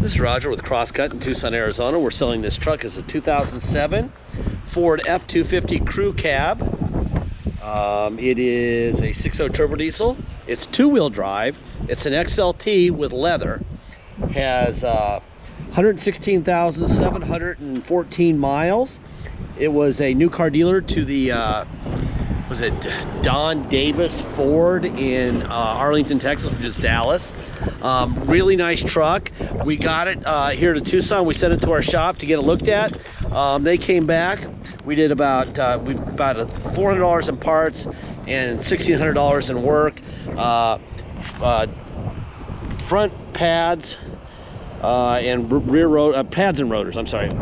This is Roger with Crosscut in Tucson, Arizona. We're selling this truck as a 2007 Ford F250 crew cab. It is a 6.0 turbo diesel. It's two-wheel drive. It's an XLT with leather. Has 116,714 miles. It was a new car dealer to the was it Don Davis Ford in Arlington, Texas, which is Dallas. Really nice truck. We got it here to Tucson. We sent it to our shop to get it looked at. They came back. We did about $400 in parts and $1,600 in work. Front pads and rear pads and rotors. I'm sorry,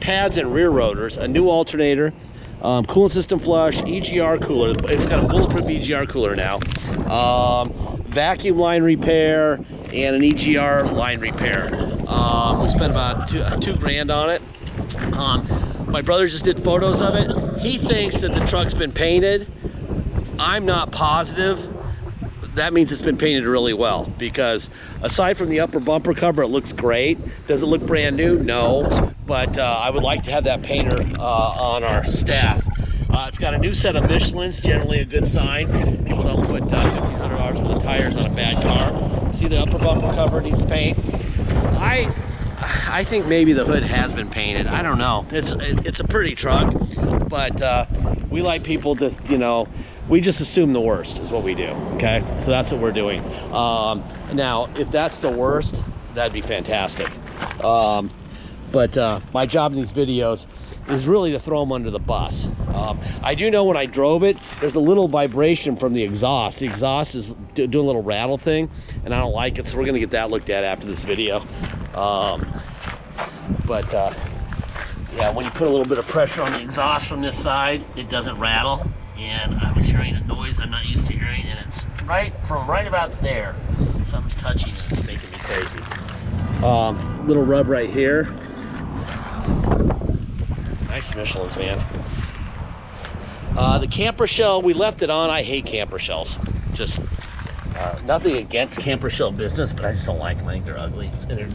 pads and rear rotors. A new alternator. Coolant system flush, EGR cooler. It's got a Bulletproof EGR cooler now. Vacuum line repair and an EGR line repair. We spent about two grand on it. My brother just did photos of it. He thinks that the truck's been painted. I'm not positive. That means it's been painted really well, because aside from the upper bumper cover, it looks great. Does it look brand new? No, but I would like to have that painter on our staff. It's got a new set of Michelins, generally a good sign. People don't put $1,500 worth of tires on a bad car. See, the upper bumper cover needs paint. I think maybe the hood has been painted. I don't know. It's a pretty truck, but we like people to, you know, we just assume the worst is what we do, okay? So that's what we're doing. Now, if that's the worst, that'd be fantastic. But my job in these videos is really to throw them under the bus. I do know when I drove it, there's a little vibration from the exhaust. The exhaust is doing a little rattle thing, and I don't like it, so we're gonna get that looked at after this video. Yeah, when you put a little bit of pressure on the exhaust from this side, it doesn't rattle. And I was hearing a noise I'm not used to hearing, and it's right about there. Something's touching and it's making me crazy. Little rub right here. Nice Michelins, man. The camper shell, we left it on. I hate camper shells. Just nothing against camper shell business, but I just don't like them. I think they're ugly and they're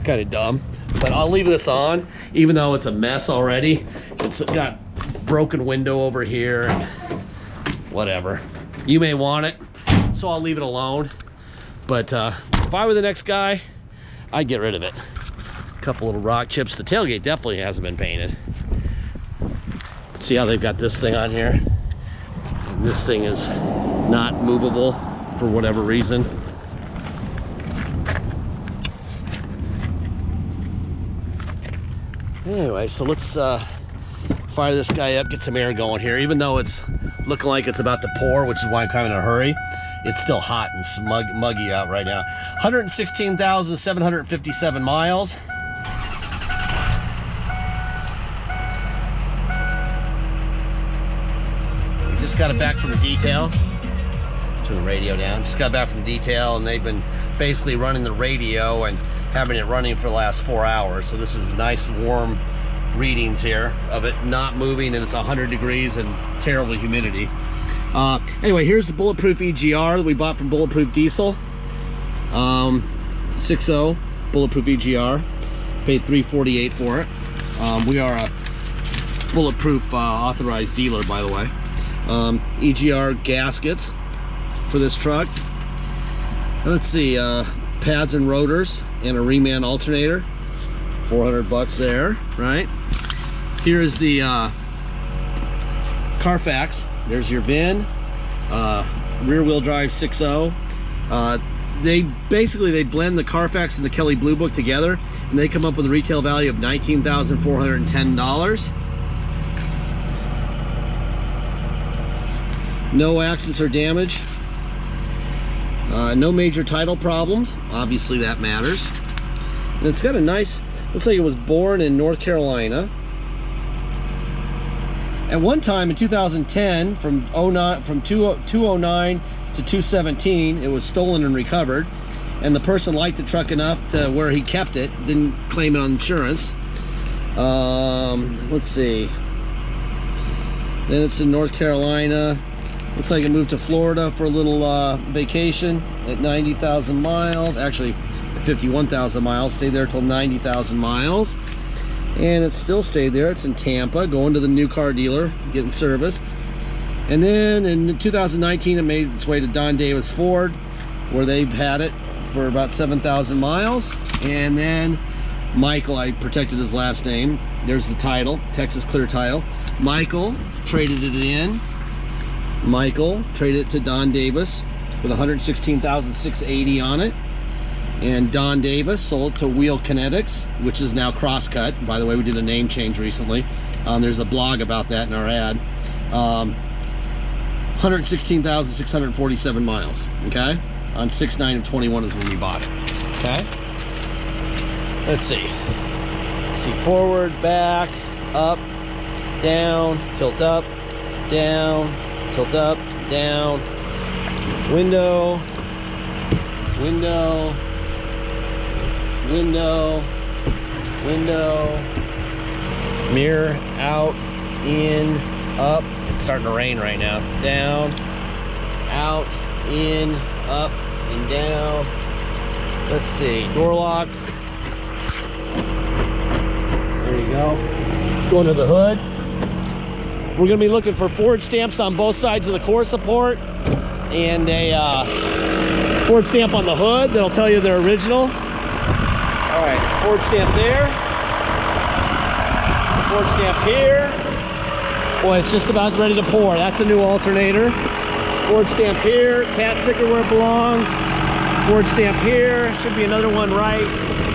kind of dumb. But I'll leave this on, even though it's a mess already. It's got broken window over here and whatever. You may want it, so I'll leave it alone. But if I were the next guy, I'd get rid of it. A couple little rock chips. The tailgate definitely hasn't been painted. See how they've got this thing on here? And this thing is not movable for whatever reason. Anyway, so let's fire this guy up, get some air going here. Even though it's looking like it's about to pour, which is why I'm kind of in a hurry, it's still hot and muggy out right now. 116,757 miles. We just got it back from the detail. Turn the radio down. Just got back from detail, and they've been basically running the radio and having it running for the last 4 hours. So this is nice warm readings here of it not moving, and it's 100 degrees and terrible humidity. Anyway, here's the Bulletproof EGR that we bought from Bulletproof Diesel. 6.0 Bulletproof EGR. Paid $348 for it. We are a Bulletproof authorized dealer, by the way. EGR gaskets for this truck. Let's see, pads and rotors and a reman alternator. 400 bucks there, right? Here's the Carfax. There's your VIN. Rear wheel drive 6.0. They blend the Carfax and the Kelly Blue Book together, and they come up with a retail value of $19,410. No accidents or damage. No major title problems. Obviously that matters. And it's got a nice, looks like it was born in North Carolina. At one time in 2010, from 209 to 217, it was stolen and recovered. And the person liked the truck enough to where he kept it, didn't claim it on insurance. Let's see. Then it's in North Carolina. Looks like it moved to Florida for a little vacation at 90,000 miles. Actually, 51,000 miles. Stayed there till 90,000 miles. And it still stayed there. It's in Tampa, going to the new car dealer, getting service. And then in 2019, it made its way to Don Davis Ford, where they've had it for about 7,000 miles. And then Michael, I protected his last name. There's the title, Texas Clear title. Michael traded it in. Michael traded it to Don Davis with 116,680 on it. And Don Davis sold it to Wheel Kinetics, which is now Crosscut. By the way, we did a name change recently. There's a blog about that in our ad. 116,647 miles, okay? On 6/9 of 21 is when we bought it, okay? Let's see. Forward, back, up, down, tilt up, down, tilt up, down, window, window, window, window, mirror, out, in, up. It's starting to rain right now. Down, out, in, up, and down. Let's see, door locks. There you go. Let's go into the hood. We're gonna be looking for Ford stamps on both sides of the core support and a Ford stamp on the hood that'll tell you they're original. All right, Ford stamp there. Ford stamp here. Boy, it's just about ready to pour. That's a new alternator. Ford stamp here. Cat sticker where it belongs. Ford stamp here. Should be another one right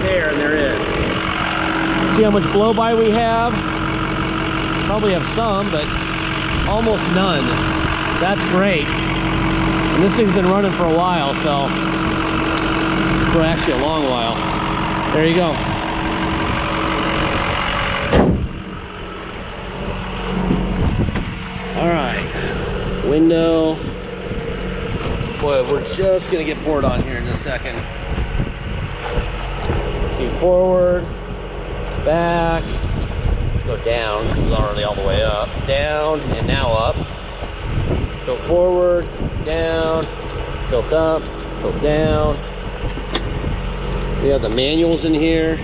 there, and there is. See how much blow-by we have? Probably have some, but almost none. That's great. And this thing's been running for a while, so for actually a long while. There you go. All right, window. Boy, we're just gonna get poured on here in a second. See, forward, back. Let's go down. It was already all the way up. Down and now up. Tilt forward, down, tilt up, tilt down. We have the manuals in here.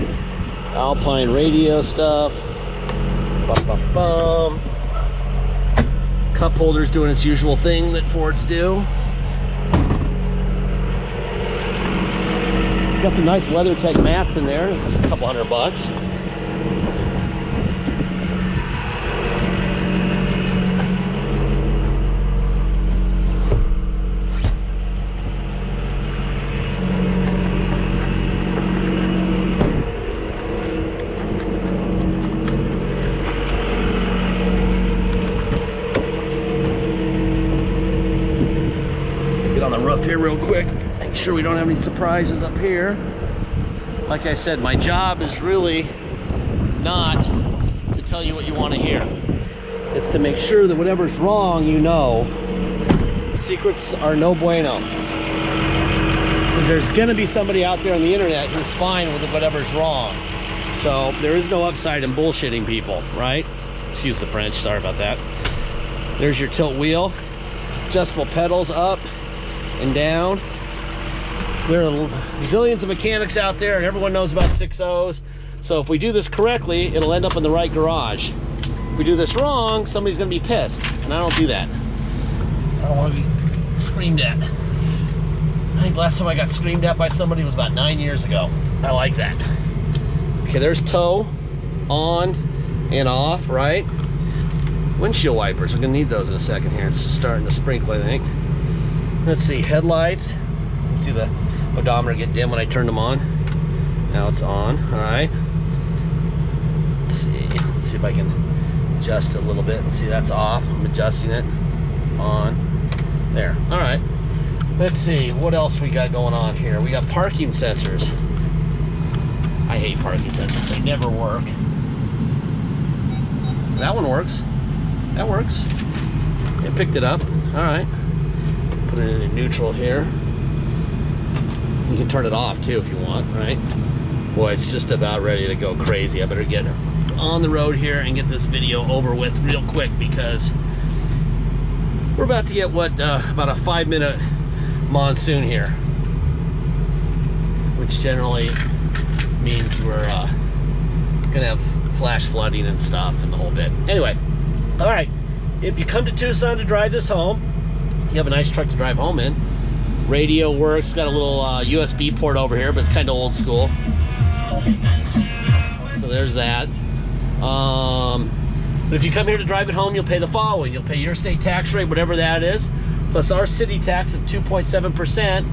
Alpine radio stuff. Bum, bum, bum. Cup holder's doing its usual thing that Fords do. Got some nice WeatherTech mats in there. It's a couple $100. Here real quick, make sure we don't have any surprises up here. Like I said, my job is really not to tell you what you want to hear. It's to make sure that whatever's wrong, you know. Secrets are no bueno. Because there's gonna be somebody out there on the internet who's fine with whatever's wrong. So there is no upside in bullshitting people, right? Excuse the French, sorry about that. There's your tilt wheel, adjustable pedals up and down. There are zillions of mechanics out there and everyone knows about 6.0s. So if we do this correctly, it'll end up in the right garage. If we do this wrong, somebody's gonna be pissed. And I don't do that. I don't wanna be screamed at. I think last time I got screamed at by somebody was about 9 years ago. I like that. Okay, there's tow, on and off, right? Windshield wipers, we're gonna need those in a second here. It's just starting to sprinkle, I think. Let's see, headlights. Let's see the odometer get dim when I turned them on. Now it's on, all right. Let's see if I can adjust it a little bit. See, that's off, I'm adjusting it. On, there, all right. Let's see, what else we got going on here? We got parking sensors. I hate parking sensors, they never work. That one works, that works. It picked it up, all right. Put it in neutral here. You can turn it off too if you want, right? Boy, it's just about ready to go crazy. I better get on the road here and get this video over with real quick because we're about to get what about a 5-minute monsoon here, which which generally means we're gonna have flash flooding and stuff and the whole bit. Anyway, all right, if you come to Tucson to drive this home, you have a nice truck to drive home in. Radio works, got a little USB port over here, but it's kind of old school. So there's that. But if you come here to drive it home, you'll pay the following. You'll pay your state tax rate, whatever that is, plus our city tax of 2.7%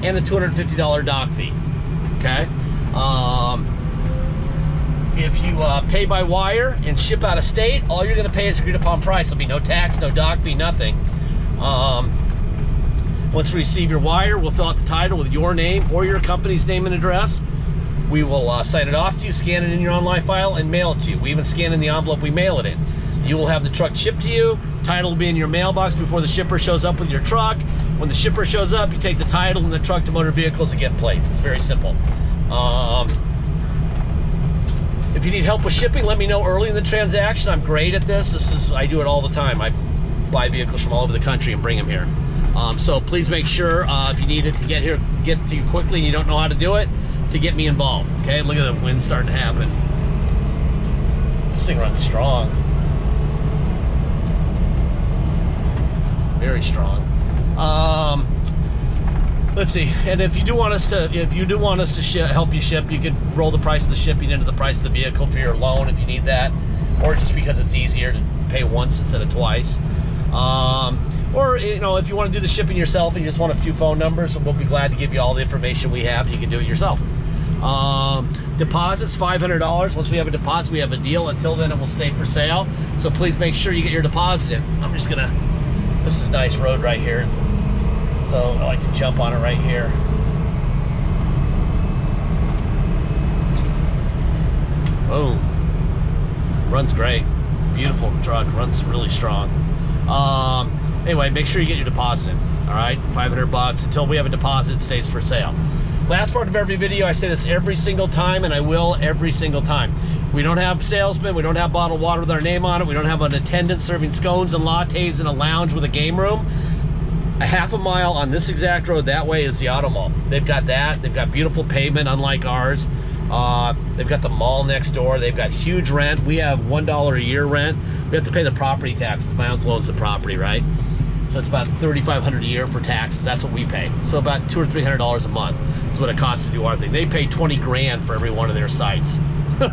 and a $250 dock fee, okay? If you pay by wire and ship out of state, all you're gonna pay is agreed upon price. There'll be no tax, no dock fee, nothing. Once we receive your wire, we'll fill out the title with your name or your company's name and address. We will sign it off to you, scan it in your online file, and mail it to you. We even scan in the envelope we mail it in. You will have the truck shipped to you. Title will be in your mailbox before the shipper shows up with your truck. When the shipper shows up, you take the title and the truck to Motor Vehicles to get plates. It's very simple. If you need help with shipping, let me know early in the transaction. I'm great at this. I do it all the time. I buy vehicles from all over the country and bring them here. So please make sure if you need it to get to you quickly and you don't know how to do it, to get me involved. Okay, look at the wind starting to happen. This thing runs strong. Very strong. Let's see. And if you do want us to, help you ship, you could roll the price of the shipping into the price of the vehicle for your loan if you need that, or just because it's easier to pay once instead of twice. Or if you want to do the shipping yourself and you just want a few phone numbers, we'll be glad to give you all the information we have and you can do it yourself. Deposits, $500. Once we have a deposit, we have a deal. Until then, it will stay for sale. So please make sure you get your deposit in. This is a nice road right here. So I like to jump on it right here. Boom. Runs great. Beautiful truck, runs really strong. Anyway, make sure you get your deposit in. All right, $500. Until we have a deposit, it stays for sale. Last part of every video, I say this every single time, and I will every single time. We don't have salesmen, we don't have bottled water with our name on it, we don't have an attendant serving scones and lattes in a lounge with a game room. A half a mile on this exact road that way is the auto mall. They've got that, they've got beautiful pavement unlike ours. They've got the mall next door, they've got huge rent. We have $1 a year rent. We have to pay the property taxes. My uncle owns the property, right? So it's about $3,500 a year for taxes. That's what we pay. So about $200 or $300 a month is what it costs to do our thing. They pay 20 grand for every one of their sites,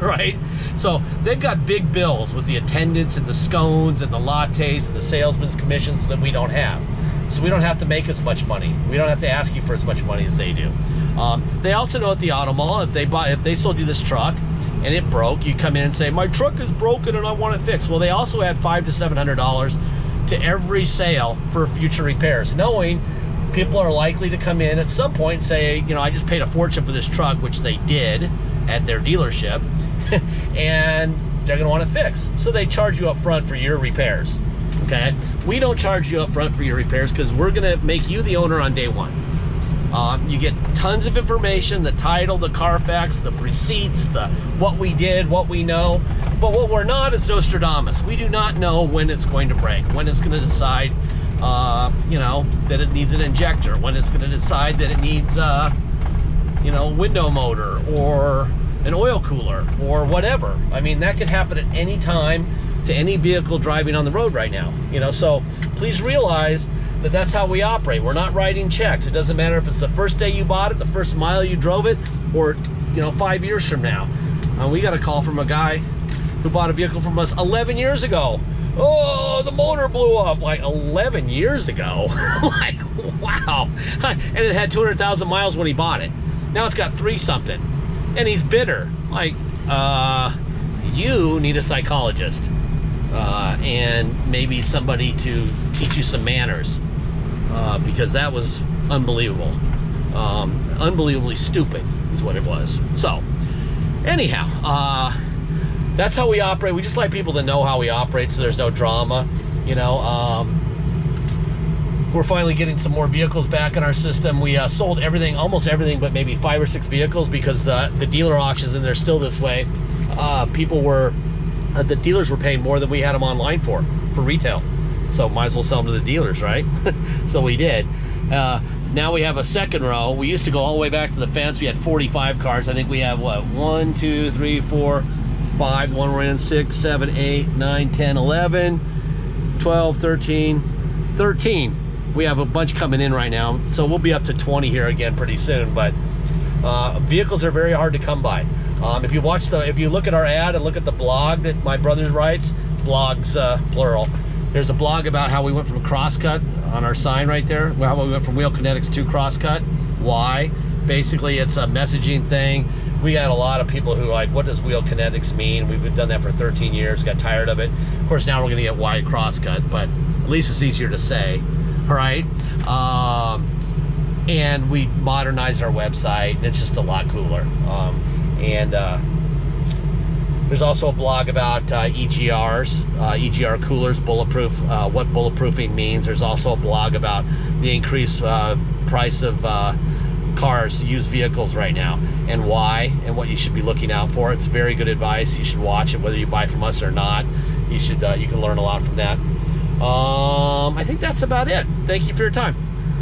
right? So they've got big bills with the attendants and the scones and the lattes and the salesman's commissions that we don't have. So we don't have to make as much money. We don't have to ask you for as much money as they do. They also know at the auto mall, if they sold you this truck and it broke, you come in and say, my truck is broken and I want it fixed. Well, they also add $500 to $700 to every sale for future repairs, knowing people are likely to come in at some point and say, I just paid a fortune for this truck, which they did at their dealership, and they're gonna want it fixed. So they charge you up front for your repairs, okay? We don't charge you up front for your repairs because we're gonna make you the owner on day one. You get tons of information, the title, the Carfax, the receipts, the what we did, what we know. But what we're not is Nostradamus. We do not know when it's going to break, when it's going to decide, that it needs an injector, when it's going to decide that it needs, window motor or an oil cooler or whatever. I mean, that can happen at any time to any vehicle driving on the road right now. So please realize that that's how we operate. We're not writing checks. It doesn't matter if it's the first day you bought it, the first mile you drove it, or 5 years from now. We got a call from a guy who bought a vehicle from us 11 years ago. Oh, the motor blew up. Like 11 years ago. Like, wow. And it had 200,000 miles when he bought it. Now it's got 3-something. And he's bitter. Like, you need a psychologist. And maybe somebody to teach you some manners. Because that was unbelievable. Unbelievably stupid is what it was. So, anyhow, that's how we operate. We just like people to know how we operate so there's no drama. We're finally getting some more vehicles back in our system. We sold everything, almost everything, but maybe 5 or 6 vehicles because the dealer auctions, and they're still this way, the dealers were paying more than we had them online for retail. So might as well sell them to the dealers, right? So we did. Now we have a second row. We used to go all the way back to the fence. We had 45 cars. I think we have what, 1, 2, 3, 4, 5, the one we're in, 6, 7, 8, 9, 10, 11, 12, 13, 13. We have a bunch coming in right now, so we'll be up to 20 here again pretty soon. But vehicles are very hard to come by. If you look at our ad and look at the blog that my brother writes, blogs plural. There's a blog about how we went from Crosscut on our sign right there. How we went from Wheel Kinetics to Crosscut. Why? Basically, it's a messaging thing. We got a lot of people who are like, what does Wheel Kinetics mean? We've done that for 13 years, got tired of it. Of course, now we're gonna get why Crosscut, but at least it's easier to say, all right? And we modernized our website, and it's just a lot cooler. There's also a blog about EGRs, EGR coolers, bulletproof, what bulletproofing means. There's also a blog about the increased price of cars, used vehicles right now, and why, and what you should be looking out for. It's very good advice. You should watch it, whether you buy from us or not. You can learn a lot from that. I think that's about it. Thank you for your time.